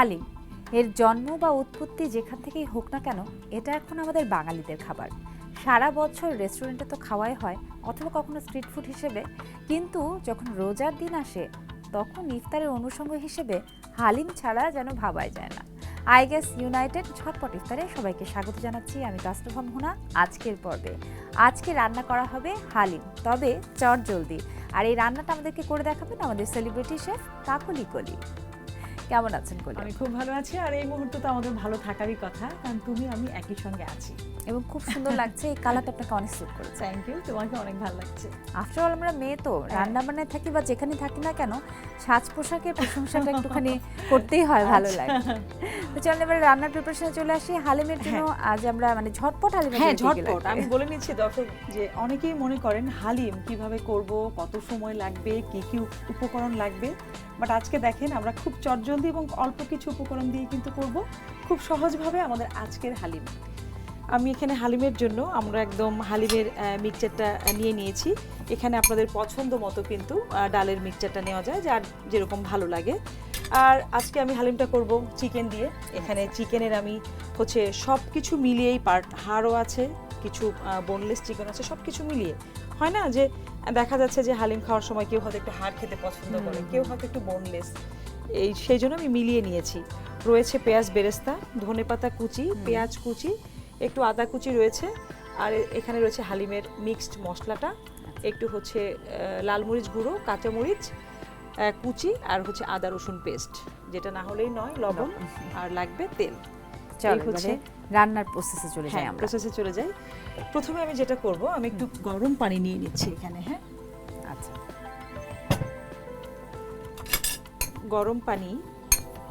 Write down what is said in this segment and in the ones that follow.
হালিম এর জন্ম বা উৎপত্তি যেখান থেকেই হোক না কেন, এটা এখন আমাদের বাঙালিদের খাবার। সারা বছর রেস্টুরেন্টে তো খাওয়াই হয়, অথবা কখনো স্ট্রিট ফুড হিসেবে। কিন্তু যখন রোজার দিন আসে, তখন ইফতারের অনুষঙ্গ হিসেবে হালিম ছাড়া যেন ভাবাই যায় না। আইগ্যাস ইউনাইটেড ঝটপট ইফতারে সবাইকে স্বাগত জানাচ্ছি। আমি তাসনুভা মোহনা। আজকের পর্বে আজকে রান্না করা হবে হালিম, তবে চটজলদি। আর এই রান্নাটা আমাদেরকে করে দেখাবেন আমাদের সেলিব্রিটি শেফ কাকলি কলি। কেমন আছেন কলি? আমি খুব ভালো আছি। আর এই মুহূর্তে তো আমাদের ভালো থাকারই কথা, কারণ তুমি আমি একই সঙ্গে আছি এবং খুব সুন্দর লাগছে। এই কালারটা আপনাকে অনেক স্যুট করেছে। থ্যাংক ইউ, তোমাকে অনেক ভালো লাগছে। আফটার অল আমরা মেয়ে তো, রান্না বান্নায় থাকি বা যেখানে থাকি না কেন, সাজ পোশাকের প্রশংসাটা একটুখানি করতেই হয়, ভালো লাগে। তো চলেন এবারে রান্নার প্রিপারেশনে চলে আসি। হালিমের জন্য আজ আমরা মানে ঝটপট হালিম। হ্যাঁ, ঝটপট। আমি বলে নিচ্ছি দর্শক যে অনেকেই মনে করেন হালিম কিভাবে করব, কত সময় লাগবে, কি কি উপকরণ লাগবে, বাট আজকে দেখেন আমরা খুব চটজলদি এবং অল্প কিছু উপকরণ দিয়ে কিন্তু করব খুব সহজভাবে আমাদের আজকের হালিম। আমি এখানে হালিমের জন্য আমরা একদম হালিমের মিক্সচারটা নিয়ে নিয়েছি। এখানে আপনাদের পছন্দ মতো কিন্তু ডালের মিক্সচারটা নেওয়া যায়, যার যেরকম ভালো লাগে। আর আজকে আমি হালিমটা করব চিকেন দিয়ে। এখানে চিকেনের আমি হচ্ছে সব কিছু মিলিয়েই পার্ট, হাড়ও আছে, কিছু বোনলেস চিকেন আছে, সব কিছু মিলিয়ে হয় না যে দেখা যাচ্ছে যে হালিম খাওয়ার সময় কেউ হয়তো একটু হাড় খেতে পছন্দ করে, কেউ হয়তো একটু বোনলেস, সেই জন্য আমি মিলিয়ে নিয়েছি। রয়েছে পেঁয়াজ বেরেস্তা, ধনেপাতা কুচি, পেঁয়াজ কুচি, একটু আদা কুচি রয়েছে। আর এখানে রয়েছে হালিমের মিক্সড মশলাটা, একটু হচ্ছে লাল মরিচ গুঁড়ো, কাঁচামরিচ কুচি, আর হচ্ছে আদা রসুন পেস্ট, যেটা না হলেই নয়, লবণ, আর লাগবে তেল। হচ্ছে রান্নার প্রসেসে চলে যাই। আমরা প্রসেসে চলে যাই। প্রথমে আমি যেটা করব, আমি একটু গরম পানি নিয়ে নিচ্ছি এখানে। হ্যাঁ, আচ্ছা, গরম পানি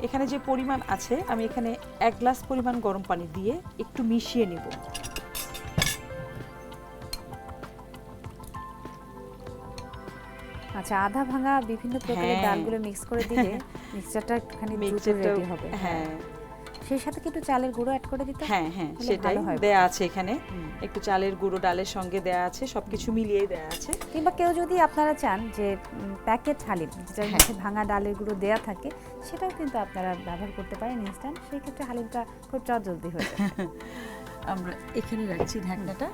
এখানে যে পরিমাণ আছে, আমি এখানে 1 গ্লাস পরিমাণ গরম পানি দিয়ে একটু মিশিয়ে নিব। আচ্ছা, আধা ভাঙা বিভিন্ন প্রকারের ডালগুলো মিক্স করে দিলে মিক্সচারটা একটুখানি দ্রুত রেডি হবে। হ্যাঁ, সেই সাথে কি একটু চালের গুঁড়ো অ্যাড করে দিতে? হ্যাঁ হ্যাঁ, সেটাই দেয়া আছে এখানে। একটু চালের গুঁড়ো ডালের সঙ্গে দেয়া আছে, সবকিছু মিলিয়ে দেয়া আছে। কিংবা কেউ যদি আপনারা চান যে প্যাকেট হালিম, যেটার মধ্যে ভাঙা ডালের গুঁড়ো দেয়া থাকে, সেটাও কিন্তু আপনারা ব্যবহার করতে পারেন ইনস্ট্যান্ট। সেই ক্ষেত্রে হালিমটা খুব চটজলদি হয়ে যায়। আমরা এখানে রাখছি ঢাকনাটা।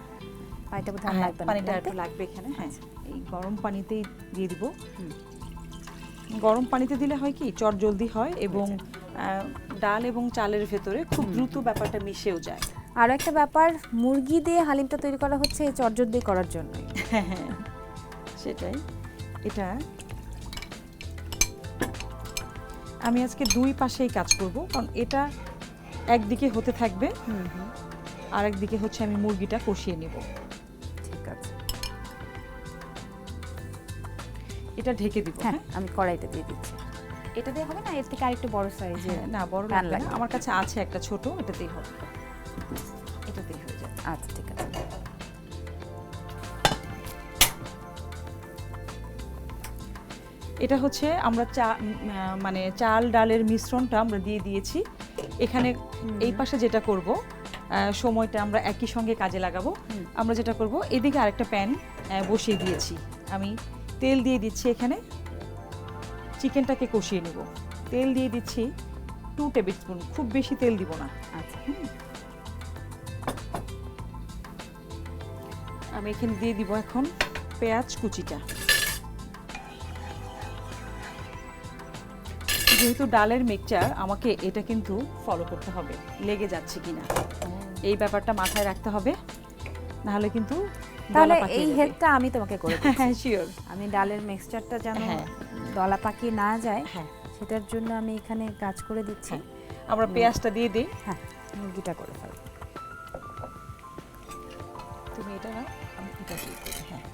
পানিটা বোধহয় লাগবে না, পানিটা একটু লাগবে এখানে। হ্যাঁ, এই গরম পানিতেই দিয়ে দিব। গরম পানিতে দিলে হয় কি, চট জলদি হয় এবং ডাল এবং চালের ভেতরে খুব দ্রুত ব্যাপারটা মিশেও যায়। আর একটা ব্যাপার, মুরগি দিয়ে হালিমটা তৈরি করা হচ্ছে চটজলদি করার জন্য। হ্যাঁ হ্যাঁ, সেটাই। এটা আমি আজকে দুই পাশেই কাজ করব, কারণ এটা একদিকে হতে থাকবে, আর একদিকে হচ্ছে আমি মুরগিটা কষিয়ে নেব। ঠিক আছে, এটা ঢেকে দিব। হ্যাঁ, আমি কড়াইটা দিয়ে দিচ্ছি। এটা দিয়ে হবে না, এর থেকে আরেকটু বড় সাইজে? না, বড় লাগবে না, আমার কাছে আছে একটা ছোট, এটাতেই হবে, এটাতেই হয়ে যাবে। আচ্ছা, ঠিক আছে। এটা হচ্ছে আমরা মানে চাল ডালের মিশ্রণটা আমরা দিয়ে দিয়েছি এখানে। এই পাশে যেটা করব, সময়টা আমরা একই সঙ্গে কাজে লাগাবো। আমরা যেটা করব, এদিকে আরেকটা প্যান বসিয়ে দিয়েছি, আমি তেল দিয়ে দিচ্ছি এখানে, চিকেনটাকে কষিয়ে নেব। তেল দিয়ে দিচ্ছি 2 টেবিল স্পুন, খুব বেশি তেল দিব না। আচ্ছা, আমি এখানে দিয়ে দিব এখন পেঁয়াজ কুচিটা। যেহেতু ডালের মিক্সচার, আমাকে এটা কিন্তু ফলো করতে হবে, লেগে যাচ্ছে কিনা এই ব্যাপারটা মাথায় রাখতে হবে, নাহলে কিন্তু তাহলে এই হেল্পটা আমি তোমাকে করে দিচ্ছি। হ্যাঁ, শিওর। আমি ডালের মিক্সচারটা যেন দলা পাকিয়ে না যায়, সেটার জন্য আমি এখানে কাজ করে দিচ্ছি। আমরা পেঁয়াজটা দিয়ে দিই। হ্যাঁ, মুরগিটা করে ফেলো। তুমি এটা না, আমি এটা দিয়ে দিই। হ্যাঁ,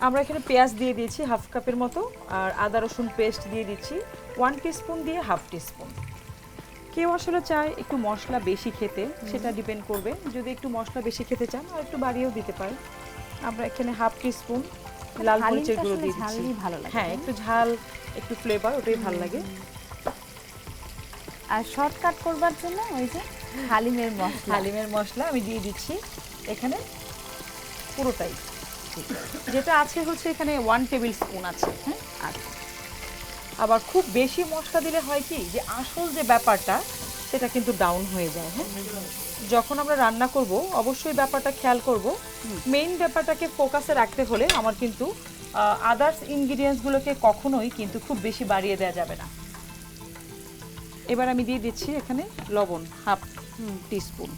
আমরা এখানে পেঁয়াজ দিয়ে দিয়েছি হাফ কাপের মতো, আর আদা রসুন পেস্ট দিয়ে দিচ্ছি 1 টিস্পুন দিয়ে হাফ টিস্পুন। কেউ আসলে চায় একটু মশলা বেশি খেতে, সেটা ডিপেন্ড করবে। যদি একটু মশলা বেশি খেতে চান, আর একটু বাড়িয়েও দিতে পারেন। আমরা এখানে হাফ টিস্পুন লাল মরিচের গুঁড়ো দিয়ে দিচ্ছি। হ্যাঁ, একটু ঝাল, একটু ফ্লেভার, ওটাই ভালো লাগে। আর শর্টকাট করবার জন্য ওই যে হালিমের মশলা আমি দিয়ে দিচ্ছি এখানে পুরোটাই। যেটা আছে হচ্ছে এখানে 1 টেবিল স্পুন আছে, হ্যাঁ। আচ্ছা, আবার খুব বেশি মশলা দিলে হয় কি যে আসল যে ব্যাপারটা সেটা কিন্তু ডাউন হয়ে যায়, হ্যাঁ। যখন আমরা রান্না করব অবশ্যই ব্যাপারটা খেয়াল করব, মেইন ব্যাপারটাকে ফোকাসে রাখতে হলে আমার কিন্তু আদার্স ইনগ্রিডিয়েন্টসগুলোকে কখনোই কিন্তু খুব বেশি বাড়িয়ে দেওয়া যাবে না। এবার আমি দিয়ে দিচ্ছি এখানে লবণ 1/2 টিস্পুন।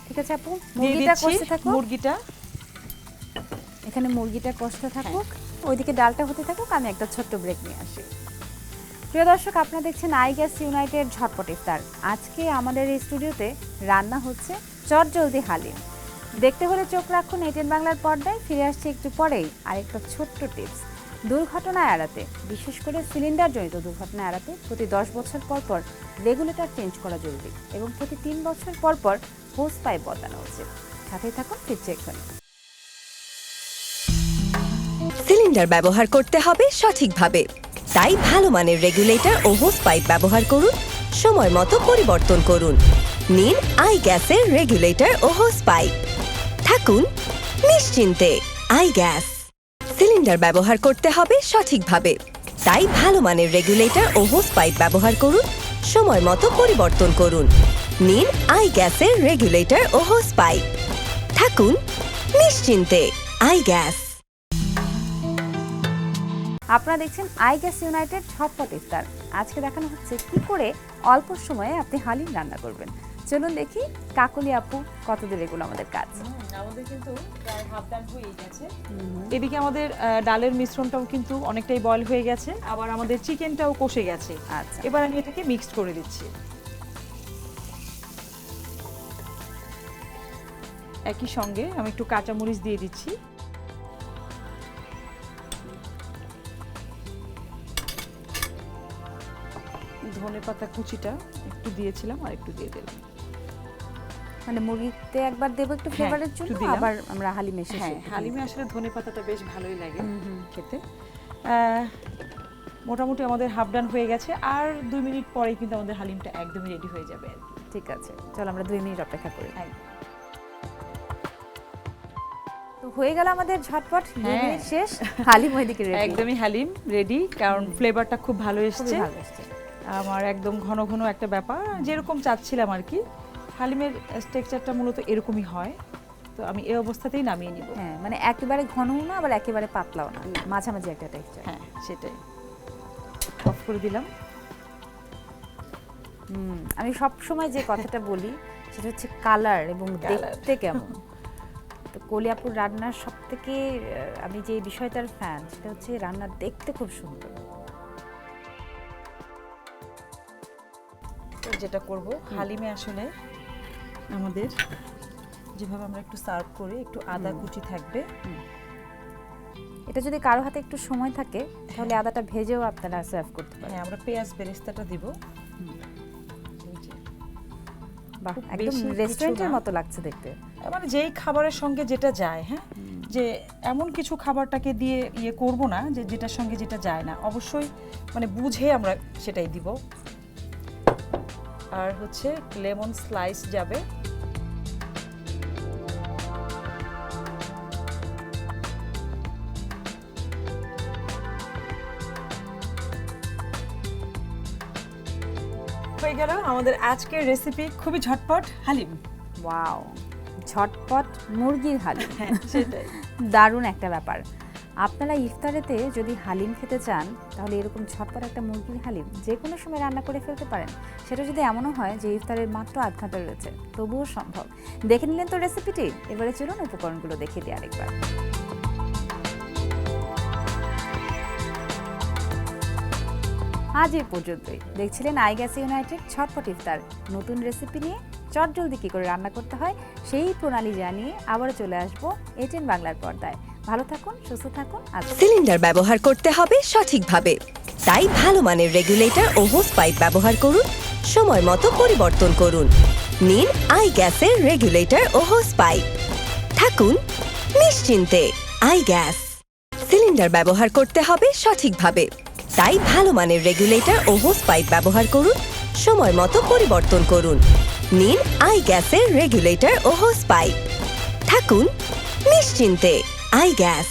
ঠিক আছে আপু, মুরগিটা কষতে থাকুক। মুরগিটা এখানে মুরগিটা কষতে থাকুক, ওইদিকে ডালটা হতে থাকুক, আমি একটা ছোট্ট ব্রেক নিয়ে আসি। প্রিয় দর্শক, আপনারা দেখছেন আইগ্যাস ইউনাইটেড ঝটপট ইফতার। আজকে আমাদের এই স্টুডিওতে রান্না হচ্ছে চটজলদি হালিম। দেখতে হলে চোখ রাখুন এটিএন বাংলার পর্দায়। ফিরে আসছে একটু পরেই আরেকটা ছোট্ট টিপস। দুর্ঘটনা এড়াতে, বিশেষ করে সিলিন্ডারজনিত দুর্ঘটনা এড়াতে প্রতি 10 বছর পর পর রেগুলেটর চেঞ্জ করা জরুরি এবং প্রতি 3 বছর পর পর হোস পাইপ বদলানো উচিত। সাথেই থাকুন, ফিরছে এক্ষুনি। সিলিন্ডার ব্যবহার করতে হবে সঠিকভাবে, তাই ভালো মানের রেগুলেটর ও হোস পাইপ ব্যবহার করুন, সময় মতো পরিবর্তন করুন। নিন আইগ্যাসের রেগুলেটর ও হোস পাইপ, থাকুন নিশ্চিন্তে। আইগ্যাস। সিলিন্ডার ব্যবহার করতে হবে সঠিকভাবে, তাই ভালো মানের রেগুলেটর ও হোস পাইপ ব্যবহার করুন, সময় মতো পরিবর্তন করুন। নিন আইগ্যাসের রেগুলেটর ও হোস পাইপ, থাকুন নিশ্চিন্তে। আইগ্যাস। আপনারা দেখছেন আইগ্যাস ইউনাইটেড ঝটপট ইফতার। আজকে দেখানো হচ্ছে কি করে অল্প সময়ে আপনি হালিম রান্না করবেন। চলুন দেখি কাকলি আপু কত দূর এগুলো আমাদের কাজ। আমাদের কিন্তু প্রায় হাফ ডান হয়ে গেছে। এদিকে আমাদের ডালের মিশ্রণটাও কিন্তু অনেকটাই বয়েল হয়ে গেছে, আবার আমাদের চিকেনটাও কষে গেছে। আচ্ছা, এবার আমি এটাকে মিক্সড করে দিচ্ছি। একই সঙ্গে আমি একটু কাঁচামরিচ দিয়ে দিচ্ছি, ধনেপাতা কুচিটা একটু দিয়েছিলাম আর একটু দিয়ে দিলাম। মানে মুরগিতে একবার দেবো একটু ফ্লেভারের জন্য, আবার আমরা হালিমে শেষে। হ্যাঁ, হালিমে আসলে ধনেপাতাটা বেশ ভালোই লাগে খেতে। মোটামুটি আমাদের হাফ ডান হয়ে গেছে, আর 2 মিনিট পরেই কিন্তু আমাদের হালিমটা একদমই রেডি হয়ে যাবে আর কি। ঠিক আছে, চল আমরা 2 মিনিট অপেক্ষা করি। তো হয়ে গেল আমাদের ঝটপট, 2 মিনিট শেষ, হালিম ওইদিকে রেডি। একদমই হালিম রেডি, কারণ ফ্লেভারটা খুব ভালো এসেছে। ভালো এসেছে। আমার একদম ঘন ঘন একটা ব্যাপার যেরকম চাচ্ছিলাম আর কি। হালিমের টেক্সচারটা মূলত এরকমই হয়, তো আমি এই অবস্থাতেই নামিয়ে নিব। হ্যাঁ, মানে একেবারে ঘনও না আবার একেবারে পাতলাও না, মাঝামাঝি একটা টেক্সচার। হ্যাঁ, সেটাই। অফ করে দিলাম। আমি সব সময় যে কথাটা বলি সেটা হচ্ছে কালার এবং দেখতে কেমন। তো কলি আপুর রান্নার সবথেকে আমি যে বিষয়টার ফ্যান সেটা হচ্ছে রান্না দেখতে খুব সুন্দর। যেটা করব, হালিমে আসলে আমাদের যেভাবে আমরা একটু সার্ভ করি, একটু আদা কুচি থাকবে। এটা যদি কারো হাতে একটু সময় থাকে তাহলে আদাটা ভেজেও আপনারা সার্ভ করতে পারেন। হ্যাঁ, আমরা পেঁয়াজ বেরেস্তাটা দিব। বাহ, একদম রেস্টুরেন্টের মতো লাগছে দেখতে। মানে যেই খাবারের সঙ্গে যেটা যায়, হ্যাঁ, যে এমন কিছু খাবারটাকে দিয়ে ইয়ে করব না যে যেটার সঙ্গে যেটা যায় না, অবশ্যই মানে বুঝে আমরা সেটাই দিব। আর হচ্ছে লেমন স্লাইস যাবে। হয়ে গেল আমাদের আজকের রেসিপি, খুবই ঝটপট হালিম। ওয়াও, ঝটপট মুরগির হালিম, সেটাই দারুণ একটা ব্যাপার। আপনারা ইফতারেতে যদি হালিম খেতে চান তাহলে এরকম ঝটপট একটা মুরগির হালিম যে কোনো সময় রান্না করে ফেলতে পারেন। সেটা যদি এমনও হয় যে ইফতারের মাত্র আধ ঘন্টা রয়েছে, তবুও সম্ভব। দেখে নিলেন তো রেসিপিটি, এবারে চলুন উপকরণগুলো দেখিয়ে দিই আরেকবার। আজ এই পর্যন্তই। দেখছিলেন আইগ্যাস ইউনাইটেড ঝটপট ইফতার। নতুন রেসিপি নিয়ে চটজলদি কী করে রান্না করতে হয় সেই প্রণালী জানিয়ে আবারও চলে আসবো এটিএন বাংলার পর্দায়। ভালো থাকুন, সুস্থ থাকুন। সিলিন্ডার ব্যবহার করতে হবে সঠিকভাবে, তাই ভালো মানের রেগুলেটর ও হোস পাইপ ব্যবহার করুন, সময় মতো পরিবর্তন করুন। নিন আইগ্যাসের রেগুলেটর ও হোস পাইপ, থাকুন নিশ্চিন্তে। আইগ্যাস। সিলিন্ডার ব্যবহার করতে হবে সঠিকভাবে, তাই ভালো মানের রেগুলেটর ও হোস পাইপ ব্যবহার করুন, সময় মতো পরিবর্তন করুন। নিন আইগ্যাসের রেগুলেটর ও হোস পাইপ, থাকুন নিশ্চিন্তে। আইগ্যাস।